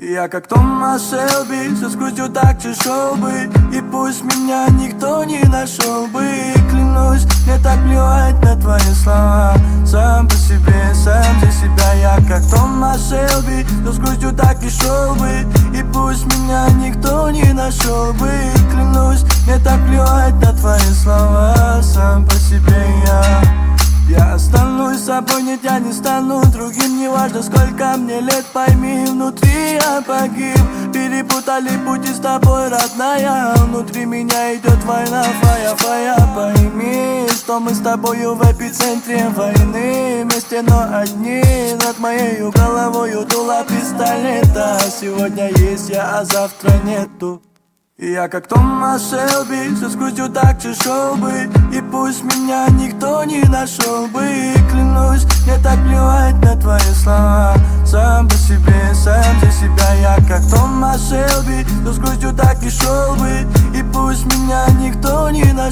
Я как Томас Шелби, со грустью так шел бы. И пусть меня никто не нашел бы. Клянусь, мне так плевать на твои слова. Сам по себе, сам за себя. Я как Томас Шелби, с грустью так и шел бы. И пусть меня никто не нашел бы. Клянусь, мне так плевать на твои слова. Сам по себе я останусь собой, нет, я не стану другим. Неважно, сколько мне лет, пойми, внутри я погиб. Перепутали пути с тобой, родная. Внутри меня идет война, фая. Пойми, что мы с тобою в эпицентре войны. Вместе, но одни. Над моей головой дуло пистолета. Сегодня есть я, а завтра нету. Я как Томас Шелби, с грустью так шел бы. И пусть меня никто не нашел бы. Клянусь, мне так плевать на твои слова. Сам по себе, сам за себя. Я как Томас Шелби, с грустью так и шел бы. И пусть меня никто не нашел.